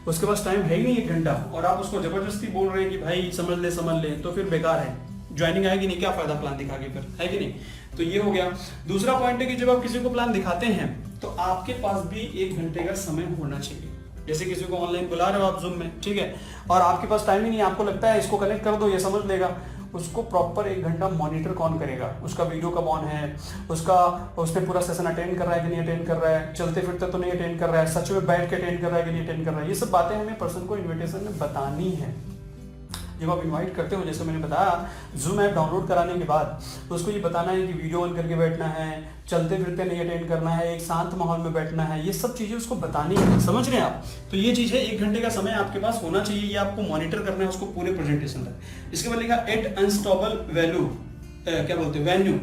उसके पास टाइम है ही नहीं 1 घंटा और आप उसको जबरदस्ती बोल रहे हैं कि भाई समझ ले, तो फिर बेकार है, ज्वाइनिंग आएगी नहीं, क्या फायदा प्लान दिखा के, फिर है कि नहीं। तो ये हो गया। दूसरा पॉइंट है कि जब आप किसी को प्लान दिखाते हैं तो आपके पास भी 1 घंटे का समय होना चाहिए। जैसे किसी को ऑनलाइन बुला रहे हो आप जूम में, ठीक है, और आपके पास टाइम ही नहीं, आपको लगता है इसको कनेक्ट कर दो ये समझ लेगा, उसको प्रॉपर 1 घंटा मॉनिटर कौन करेगा, उसका वीडियो कब ऑन है, उसने पूरा सेशन अटेंड कर रहा है कि नहीं अटेंड कर रहा है, चलते फिरते तो नहीं अटेंड कर रहा है, सच में बैठ के अटेंड कर रहा है कि नहीं अटेंड कर रहा है। ये सब बातें हमें पर्सन को इन्विटेशन में बतानी है। जब आप इनवाइट करते हो, जैसे मैंने बताया, जूम ऐप डाउनलोड कराने के बाद उसको ये बताना है कि वीडियो ऑन करके बैठना है, चलते फिरते नहीं अटेंड करना है, एक शांत माहौल में बैठना है, ये सब चीजें उसको बतानी है, समझ रहे हैं आप। तो ये चीज है, 1 घंटे का समय आपके पास होना चाहिए, ये आपको मॉनिटर करना है उसको पूरे प्रेजेंटेशन तक। इसके बाद लिखा एट अनस्टॉपेबल वैल्यू, क्या बोलते हैं, वेन्यू,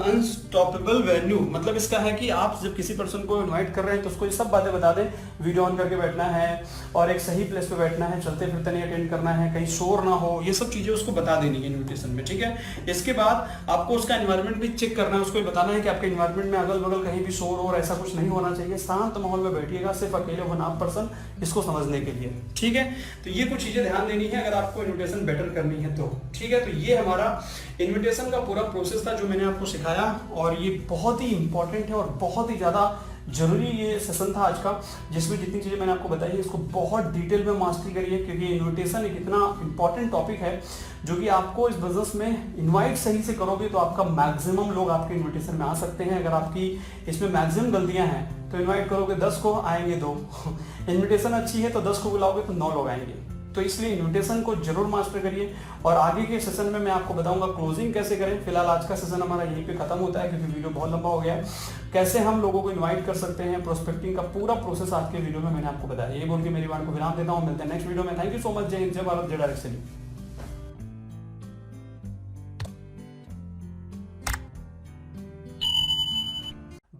अनस्टॉपेबल वेन्यू, मतलब इसका है कि आप जब किसी पर्सन को इनवाइट कर रहे हैं तो उसको ये सब बातें बता दें, वीडियो ऑन करके बैठना है और एक सही प्लेस पे बैठना है, चलते फिरते नहीं अटेंड करना है, कहीं शोर ना हो, ये सब चीजें उसको बता देनी है इन्विटेशन में, ठीक है। इसके बाद आपको उसका एनवायरनमेंट भी चेक करना है, उसको बताना है कि आपके एनवायरनमेंट में अगल बगल कहीं भी शोर और ऐसा कुछ नहीं होना चाहिए, शांत माहौल में बैठिएगा, सिर्फ अकेले वन आप पर्सन इसको समझने के लिए, ठीक है। तो ये कुछ चीजें ध्यान देनी है अगर आपको इन्विटेशन बेटर करनी है तो, ठीक है। तो ये हमारा इन्विटेशन का पूरा प्रोसेस था जो मैंने आपको सिखाया, और ये बहुत ही इंपॉर्टेंट है और बहुत ही ज्यादा जरूरी ये सेशन था आज का, जिसमें जितनी चीजें मैंने आपको बताई है इसको बहुत डिटेल में मास्टरी करिए, क्योंकि इन्विटेशन एक इतना इंपॉर्टेंट टॉपिक है जो कि आपको इस बिजनेस में इनवाइट सही से करोगे तो आपका मैक्सिमम लोग आपके इन्विटेशन में आ सकते हैं। अगर आपकी इसमें मैक्सिमम गलतियां हैं तो इन्वाइट करोगे 10 को, आएंगे 2। इन्विटेशन अच्छी है तो 10 को बुलाओगे तो 9 लोग आएंगे। तो इसलिए इन्विटेशन को जरूर मास्टर करिए, और आगे के सेशन में मैं आपको बताऊंगा क्लोजिंग कैसे करें। फिलहाल आज का सेशन हमारा यहीं पे खत्म होता है क्योंकि वीडियो बहुत लंबा हो गया है। कैसे हम लोगों को इनवाइट कर सकते हैं, प्रोस्पेक्टिंग का पूरा प्रोसेस आज के वीडियो में मैंने आपको बताया। ये बोल के मेरी बात को विराम देता हूँ, मिलते हैं नेक्स्ट वीडियो में। Thank you so much. जय हिंद, जय भारत, जय डायरेक्शन।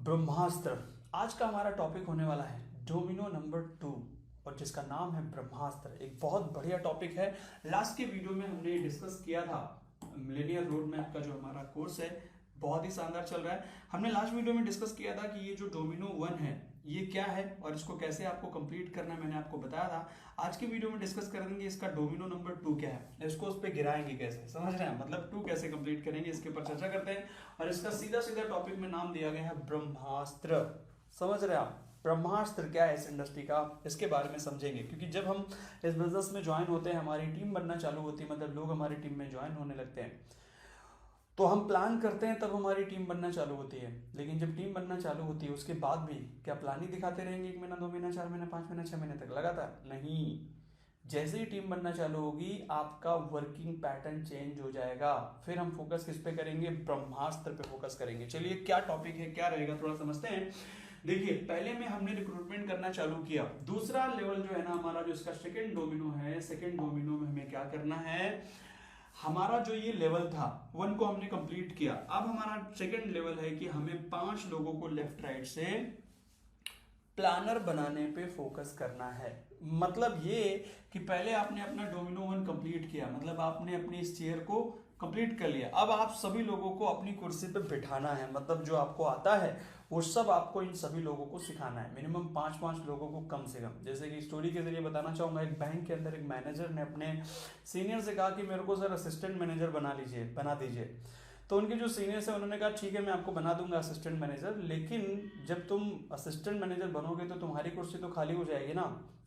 ब्रह्मास्त्र आज का हमारा टॉपिक होने वाला है, डोमिनो नंबर 2, और जिसका नाम है ब्रह्मास्त्र। एक बहुत बढ़िया टॉपिक है। लास्ट के वीडियो में हमने डिस्कस किया था मिलेनियल रोड मैप का जो हमारा कोर्स है, बहुत ही शानदार चल रहा है। हमने लास्ट वीडियो में डिस्कस किया था कि ये जो डोमिनो 1 है ये क्या है और इसको कैसे आपको कंप्लीट करना है, मैंने आपको बताया था। आज की वीडियो में डिस्कस करेंगे इसका डोमिनो नंबर 2 क्या है, इसको उस पर गिराएंगे कैसे, समझ रहे हैं, मतलब 2 कैसे कंप्लीट करेंगे, इसके ऊपर चर्चा करते हैं। और इसका सीधा सीधा टॉपिक में नाम दिया गया है ब्रह्मास्त्र। समझ रहे हैं आप, ब्रह्मास्त्र क्या है इस इंडस्ट्री का, इसके बारे में समझेंगे। क्योंकि जब हम इस बिजनेस में ज्वाइन होते हैं, हमारी टीम बनना चालू होती है, मतलब लोग हमारी टीम में ज्वाइन होने लगते हैं, तो हम प्लान करते हैं तब हमारी टीम बनना चालू होती है। लेकिन जब टीम बनना चालू होती है उसके बाद भी क्या प्लान ही दिखाते रहेंगे 1 महीना, 2 महीना, 4 महीना, 5 महीना, 6 महीने तक लगातार? नहीं। जैसे ही टीम बनना चालू होगी आपका वर्किंग पैटर्न चेंज हो जाएगा। फिर हम फोकस किस पे करेंगे, ब्रह्मास्त्र पे फोकस करेंगे। चलिए क्या टॉपिक है, क्या रहेगा, थोड़ा समझते हैं। देखिए, पहले में हमने रिक्रूटमेंट करना चालू किया। दूसरा लेवल जो है ना हमारा, जो इसका सेकंड डोमिनो है, सेकंड डोमिनो में हमें क्या करना है, हमारा जो ये लेवल था 1 को हमने कंप्लीट किया। अब हमारा सेकंड लेवल है कि हमें 5 लोगों को लेफ्ट राइट से प्लानर बनाने पे फोकस करना है। मतलब ये कि पहले आपने अपना डोमिनो 1 कंप्लीट किया, मतलब आपने अपनी इस चेयर को कंप्लीट कर लिया। अब आप सभी लोगों को अपनी कुर्सी पे बिठाना है, मतलब जो आपको आता है वो सब आपको इन सभी लोगों को सिखाना है। मिनिमम 5-5 लोगों को कम से कम। जैसे कि स्टोरी के जरिए बताना चाहूंगा, एक बैंक के अंदर एक मैनेजर ने अपने सीनियर से कहा कि मेरे को सर असिस्टेंट मैनेजर बना दीजिए। तो उनके जो सीनियर्स है उन्होंने कहा ठीक है मैं आपको बना दूंगा असिस्टेंट मैनेजर, लेकिन जब तुम असिस्टेंट मैनेजर बनोगे तो तुम्हारी कुर्सी तो खाली हो जाएगी ना,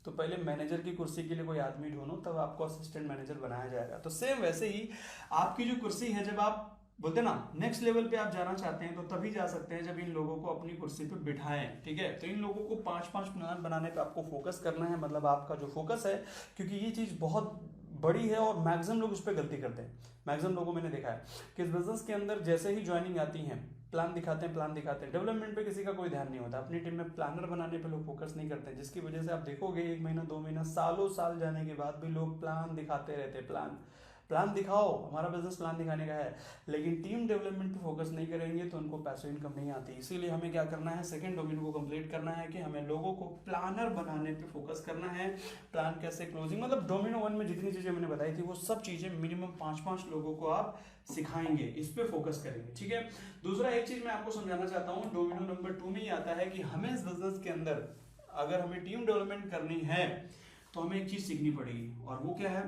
तो पहले मैनेजर की कुर्सी के लिए कोई आदमी ढूंढो, तब आपको असिस्टेंट मैनेजर बनाया जाएगा। तो सेम वैसे ही आपकी जो कुर्सी है, जब आप बोलते ना नेक्स्ट लेवल पे आप जाना चाहते हैं तो तभी जा सकते हैं जब इन लोगों को अपनी कुर्सी पे बिठाएं, ठीक है। तो इन लोगों को 5-5 प्लान बनाने पे आपको फोकस करना है, मतलब आपका जो फोकस है, क्योंकि ये चीज़ बहुत बड़ी है और मैक्सिमम लोग उस पर गलती करते हैं। मैक्सिमम लोगों मैंने देखा है कि इस बिजनेस के अंदर जैसे ही ज्वाइनिंग आती है प्लान दिखाते हैं, प्लान दिखाते हैं, डेवलपमेंट पे किसी का कोई ध्यान नहीं होता, अपनी टीम में प्लानर बनाने पे लोग फोकस नहीं करते हैं, जिसकी वजह से आप देखोगे 1 महीना 2 महीना सालों साल जाने के बाद भी लोग प्लान दिखाते रहते हैं। प्लान प्लान दिखाओ, हमारा बिजनेस प्लान दिखाने का है, लेकिन टीम डेवलपमेंट पे फोकस नहीं करेंगे तो उनको पैसों इनकम नहीं आती। इसीलिए हमें क्या करना है, सेकंड डोमेन को कंप्लीट करना है कि हमें लोगों को प्लानर बनाने पे फोकस करना है। प्लान कैसे, क्लोजिंग, मतलब डोमिनो 1 में जितनी चीजें मैंने बताई थी वो सब चीजें मिनिमम 5-5 लोगों को आप सिखाएंगे, इस पे फोकस करेंगे, ठीक है। दूसरा एक चीज मैं आपको समझाना चाहता हूँ, डोमिनो नंबर 2 में ही आता है कि हमें इस बिजनेस के अंदर अगर हमें टीम डेवलपमेंट करनी है तो हमें एक चीज सीखनी पड़ेगी, और वो क्या है,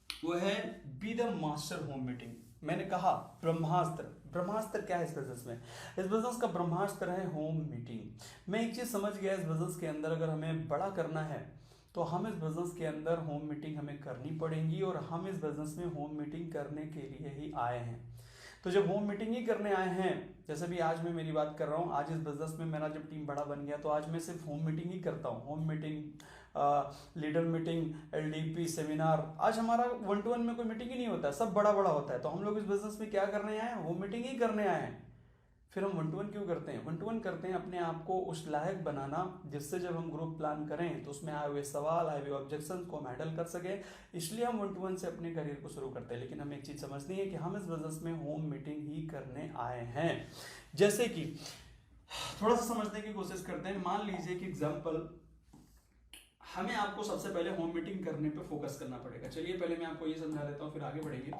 वो है be the master home meeting. मैंने कहा ब्रह्मास्त्र, ब्रह्मास्त्र क्या है इस बिजनेस में, इस बिजनेस का ब्रह्मास्त्र है होम मीटिंग। मैं एक चीज समझ गया, इस बिजनेस के अंदर अगर हमें बड़ा करना है तो हम इस बिजनेस के अंदर होम मीटिंग हमें करनी पड़ेगी, और हम इस बिजनेस में होम मीटिंग करने के लिए ही आए हैं। तो जब होम मीटिंग ही करने आए हैं, जैसे भी आज मैं मेरी बात कर रहा हूँ, आज इस बिजनेस में मेरा जब टीम बड़ा बन गया तो आज मैं सिर्फ होम मीटिंग ही करता हूँ। Home meeting, leader meeting, LDP, seminar, आज हमारा 1-to-1 में कोई मीटिंग ही नहीं होता है, सब बड़ा बड़ा होता है। तो हम लोग इस बिजनेस में क्या करने आए हैं, होम मीटिंग ही करने आए हैं। फिर हम 1-to-1 क्यों करते हैं, 1-to-1 करते हैं अपने आप को उस लायक बनाना, जिससे जब हम ग्रुप प्लान करें तो उसमें आए हुए सवाल, आए हुए ऑब्जेक्शन को हम हैंडल कर सके, इसलिए हम 1-to-1 से अपने करियर को शुरू करते हैं। लेकिन हमें एक चीज समझनी है कि हम इस बिजनेस में होम मीटिंग ही करने आए हैं। जैसे कि थोड़ा सा समझने की कोशिश करते हैं, मान लीजिए कि एग्जाम्पल, हमें आपको सबसे पहले होम मीटिंग करने पे फोकस करना पड़ेगा। चलिए पहले मैं आपको ये समझा देता हूँ, फिर आगे बढ़ेंगे।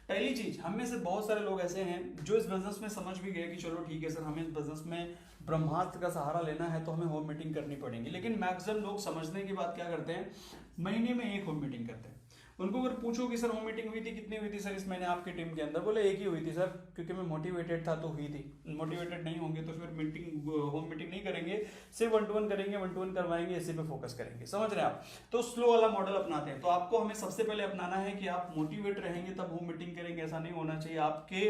पहली चीज, हम में से बहुत सारे लोग ऐसे हैं जो इस बिजनेस में समझ भी गए कि चलो ठीक है सर, हमें इस बिजनेस में ब्रह्मास्त्र का सहारा लेना है तो हमें होम मीटिंग करनी पड़ेगी। लेकिन मैक्सिमम लोग समझने के बाद क्या करते हैं, महीने में एक होम मीटिंग करते हैं। उनको अगर पूछो कि सर होम मीटिंग हुई थी, कितनी हुई थी सर इस महीने आपकी टीम के अंदर, बोले एक ही हुई थी सर, क्योंकि मैं मोटिवेटेड था तो हुई थी। मोटिवेटेड नहीं होंगे तो फिर मीटिंग, होम मीटिंग नहीं करेंगे, सिर्फ 1-to-1 करेंगे, 1-to-1 करवाएंगे, इसी पे फोकस करेंगे। समझ रहे हैं आप, तो स्लो वाला मॉडल अपनाते हैं। तो आपको हमें सबसे पहले अपनाना है कि आप मोटिवेट रहेंगे तब होम मीटिंग करेंगे, ऐसा नहीं होना चाहिए। आपके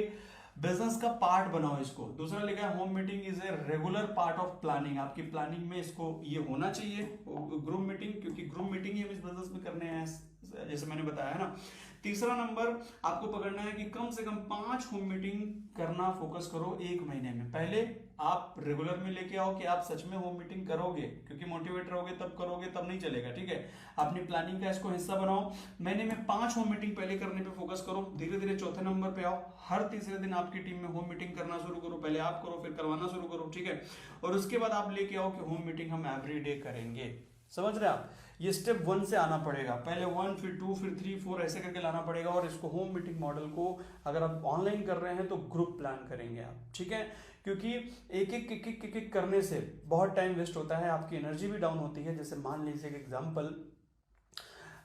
बिजनेस का पार्ट बनाओ इसको। दूसरा लिखा है home meeting is a regular part of planning, आपकी प्लानिंग में इसको ये होना चाहिए ग्रुप मीटिंग, क्योंकि ग्रुप मीटिंग ही हम इस बिजनेस में करने हैं, जैसे मैंने बताया ना। तीसरा नंबर आपको पकड़ना है कि कम से कम 5 होम मीटिंग करना फोकस करो 1 महीने में। पहले आप रेगुलर में लेके आओ कि आप सच में होम मीटिंग करोगे, क्योंकि मोटिवेट रहोगे तब करोगे, तब नहीं चलेगा, ठीक है। अपनी प्लानिंग का इसको हिस्सा बनाओ, महीने में 5 होम मीटिंग पहले करने पे फोकस करो, धीरे धीरे चौथे नंबर पे आओ, हर तीसरे दिन आपकी टीम में होम मीटिंग करना शुरू करो, पहले आप करो फिर करवाना शुरू करो, ठीक है। और उसके बाद आप लेके आओ कि होम मीटिंग हम एवरीडे करेंगे। समझ रहे हैं आप, ये स्टेप 1 से आना पड़ेगा, पहले 1 फिर 2 फिर 3 4 ऐसे करके लाना पड़ेगा। और इसको होम मीटिंग मॉडल को अगर आप ऑनलाइन कर रहे हैं तो ग्रुप प्लान करेंगे आप, ठीक है। क्योंकि एक करने से बहुत टाइम वेस्ट होता है, आपकी एनर्जी भी डाउन होती है। जैसे मान लीजिए एक एग्जाम्पल,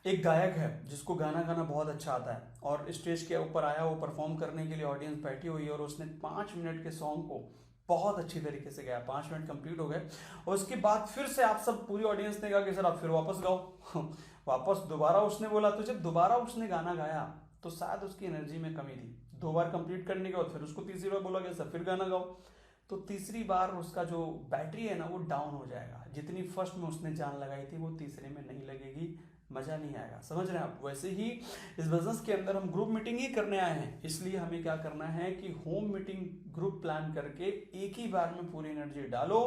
एक गायक है जिसको गाना गाना बहुत अच्छा आता है और स्टेज के ऊपर आया, वो परफॉर्म करने के लिए ऑडियंस बैठी हुई है और उसने 5 मिनट के सॉन्ग को बहुत अच्छी तरीके से गाया, 5 मिनट कंप्लीट हो गए, और उसके बाद फिर से आप सब पूरी ऑडियंस ने कहा कि सर आप फिर वापस गाओ वापस दोबारा उसने बोला, तो जब दोबारा उसने गाना गाया तो शायद उसकी एनर्जी में कमी थी। 2 बार कंप्लीट करने के बाद फिर उसको तीसरी बार बोला गया सर फिर गाना गाओ, तो तीसरी बार उसका जो बैटरी है ना वो डाउन हो जाएगा। जितनी फर्स्ट में उसने जान लगाई थी वो तीसरे में नहीं लगेगी, मजा नहीं आएगा। समझ रहे हैं आप, वैसे ही इस बिजनेस के अंदर हम ग्रुप मीटिंग ही करने आए हैं, इसलिए हमें क्या करना है कि होम मीटिंग ग्रुप प्लान करके एक ही बार में पूरी एनर्जी डालो,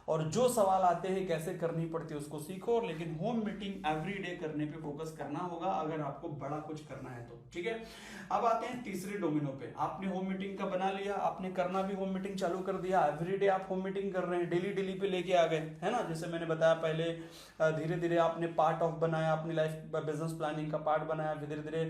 और जो सवाल आते हैं कैसे करनी पड़ती है उसको सीखो, लेकिन होम मीटिंग एवरीडे करने पे फोकस करना होगा अगर आपको बड़ा कुछ करना है तो, ठीक है। अब आते हैं तीसरे डोमिनो पे, आपने होम मीटिंग का बना लिया, आपने करना भी होम मीटिंग चालू कर दिया, एवरीडे आप होम मीटिंग कर रहे हैं, डेली डेली पे लेके आ गए, है ना। जैसे मैंने बताया पहले, धीरे धीरे आपने पार्ट ऑफ बनाया, अपनी लाइफ बिजनेस प्लानिंग का पार्ट बनाया, फिर धीरे धीरे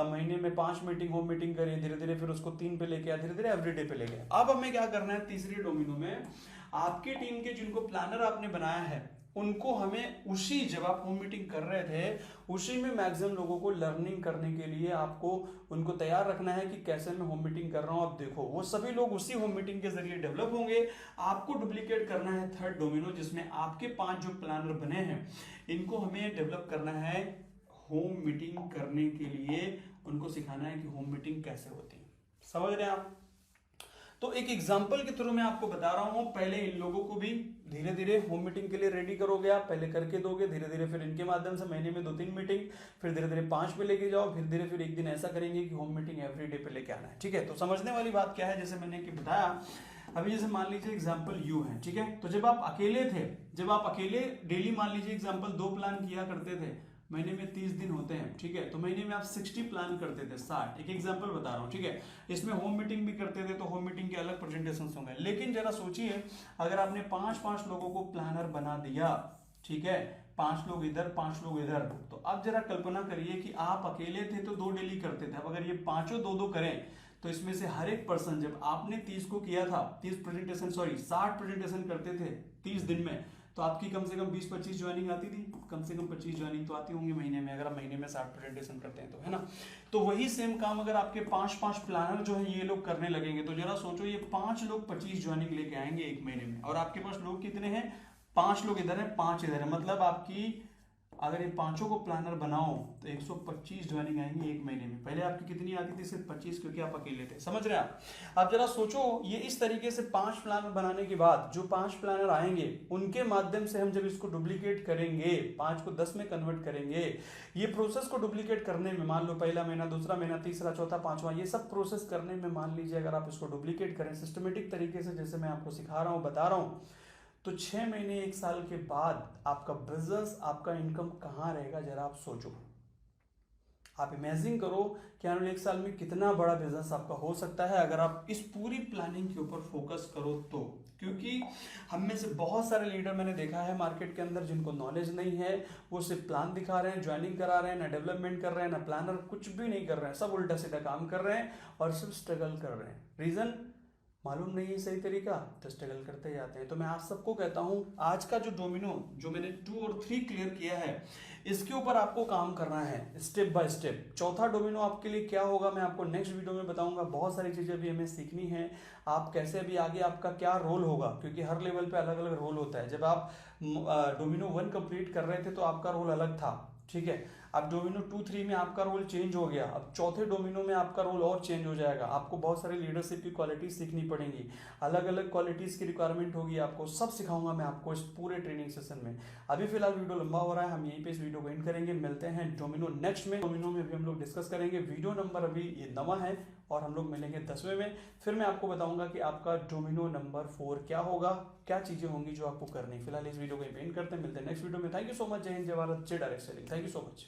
महीने में 5 मीटिंग होम मीटिंग करी, धीरे धीरे फिर उसको 3 पे लेके आया, धीरे धीरे एवरीडे पे ले गए। अब हमें क्या करना है, तीसरी डोमिनो में आपकी टीम के जिनको प्लानर आपने बनाया है उनको हमें उसी, जब आप होम मीटिंग कर रहे थे उसी में मैक्सिमम लोगों को लर्निंग करने के लिए आपको उनको तैयार रखना है कि कैसे मैं होम मीटिंग कर रहा हूं। अब देखो वो सभी लोग उसी होम मीटिंग के जरिए डेवलप होंगे। आपको डुप्लीकेट करना है थर्ड डोमिनो, जिसमें आपके 5 जो प्लानर बने हैं इनको हमें डेवलप करना है होम मीटिंग करने के लिए, उनको सिखाना है कि होम मीटिंग कैसे होती है। समझ रहे हैं आप, तो एक एग्जांपल के थ्रू मैं आपको बता रहा हूं, पहले इन लोगों को भी धीरे धीरे होम मीटिंग के लिए रेडी करोगे आप, पहले करके दोगे धीरे धीरे, फिर इनके माध्यम से महीने में 2-3 मीटिंग, फिर धीरे धीरे 5 पे लेके जाओ, फिर धीरे फिर एक दिन ऐसा करेंगे कि होम मीटिंग एवरी डे पे लेके आना है, ठीक है। तो समझने वाली बात क्या है, जैसे मैंने कि बताया, अभी जैसे मान लीजिए एग्जाम्पल यू है, ठीक है। तो जब आप अकेले थे, जब आप अकेले डेली मान लीजिए एग्जाम्पल 2 प्लान किया करते थे, महीने में 30 दिन होते हैं, ठीक है। तो महीने में आप 60 प्लान करते थे, 60, एक एग्जांपल बता रहा हूँ, ठीक है। इसमें होम मीटिंग भी करते थे, तो होम मीटिंग के अलग प्रेजेंटेशन होंगे। लेकिन जरा सोचिए, अगर आपने 5-5 लोगों को प्लानर बना दिया, ठीक है, 5 लोग इधर 5 लोग इधर, तो अब जरा कल्पना करिए कि आप अकेले थे तो 2 डेली करते थे, अब अगर ये पांचों 2-2 करें तो इसमें से हर एक पर्सन, जब आपने 30 को किया था, 30 प्रेजेंटेशन, सॉरी 60 प्रेजेंटेशन करते थे 30 दिन में, तो आपकी कम से कम 20-25 ज्वाइनिंग आती थी, कम से कम 25 ज्वाइनिंग तो आती होंगी महीने में, अगर आप महीने में 60 प्रेजेंटेशन करते हैं तो, है ना। तो वही सेम काम अगर आपके 5-5 प्लानर जो है ये लोग करने लगेंगे, तो जरा सोचो, ये 5 लोग 25 ज्वाइनिंग लेके आएंगे एक महीने में, और आपके पास लोग कितने हैं, 5 लोग इधर है 5 इधर है, मतलब आपकी अगर ये पांचों को प्लानर बनाओ तो 125 ज्वाइनिंग आएंगे एक महीने में। पहले आपकी कितनी आती थी, सिर्फ 25, क्योंकि आप अकेले थे, समझ रहे हैं आप। आप जरा सोचो, ये इस तरीके से 5 प्लानर बनाने के बाद जो 5 प्लानर आएंगे, उनके माध्यम से हम जब इसको डुप्लीकेट करेंगे, 5 को 10 में कन्वर्ट करेंगे, ये प्रोसेस को डुप्लीकेट करने में, मान लो पहला महीना, दूसरा महीना, तीसरा, चौथा, पांचवा, ये सब प्रोसेस करने में मान लीजिए अगर आप इसको डुप्लीकेट करें सिस्टमेटिक तरीके से, जैसे मैं आपको सिखा रहा हूँ, बता रहा हूँ, तो 6 महीने 1 साल के बाद आपका बिजनेस, आपका इनकम कहाँ रहेगा, जरा आप सोचो। आप इमेजिन करो कि आने वाले 1 साल में कितना बड़ा बिजनेस आपका हो सकता है अगर आप इस पूरी प्लानिंग के ऊपर फोकस करो तो। क्योंकि हम में से बहुत सारे लीडर मैंने देखा है मार्केट के अंदर, जिनको नॉलेज नहीं है, वो सिर्फ प्लान दिखा रहे हैं, ज्वाइनिंग करा रहे हैं, ना डेवलपमेंट कर रहे हैं, ना प्लानर, कुछ भी नहीं कर रहे हैं, सब उल्टा सीधा काम कर रहे हैं और सिर्फ स्ट्रगल कर रहे हैं। रीजन मालूम नहीं है सही तरीका, तो स्ट्रगल करते जाते हैं। तो मैं आप सबको कहता हूं, आज का जो डोमिनो जो मैंने 2 और 3 क्लियर किया है, इसके ऊपर आपको काम करना है स्टेप बाय स्टेप। चौथा डोमिनो आपके लिए क्या होगा, मैं आपको नेक्स्ट वीडियो में बताऊंगा। बहुत सारी चीजें भी हमें सीखनी है, आप कैसे भी आगे आपका क्या रोल होगा, क्योंकि हर लेवल पे अलग अलग रोल होता है। जब आप डोमिनो 1 कंप्लीट कर रहे थे तो आपका रोल अलग था, ठीक है। अब डोमिनो 2-3 में आपका रोल चेंज हो गया, अब चौथे डोमिनो में आपका रोल और चेंज हो जाएगा। आपको बहुत सारी लीडरशिप की क्वालिटीज सीखनी पड़ेंगी, अलग अलग क्वालिटीज की रिक्वायरमेंट होगी, आपको सब सिखाऊंगा मैं आपको इस पूरे ट्रेनिंग सेशन में। अभी फिलहाल वीडियो लंबा हो रहा है, हम यहीं पे इस वीडियो को एंड करेंगे। मिलते हैं डोमिनो नेक्स्ट में। डोमिनो में भी हम लोग डिस्कस करेंगे। वीडियो नंबर अभी ये 9वां है और हम लोग मिलेंगे 10वें में। फिर मैं आपको बताऊंगा कि आपका डोमिनो नंबर 4 क्या होगा, क्या चीजें होंगी जो आपको करनी। फिलहाल इस वीडियो को एंड करते हैं, मिलते हैं नेक्स्ट वीडियो में। Thank you so much. जय हिंद, जय भारत, जय direct selling. Thank you so much.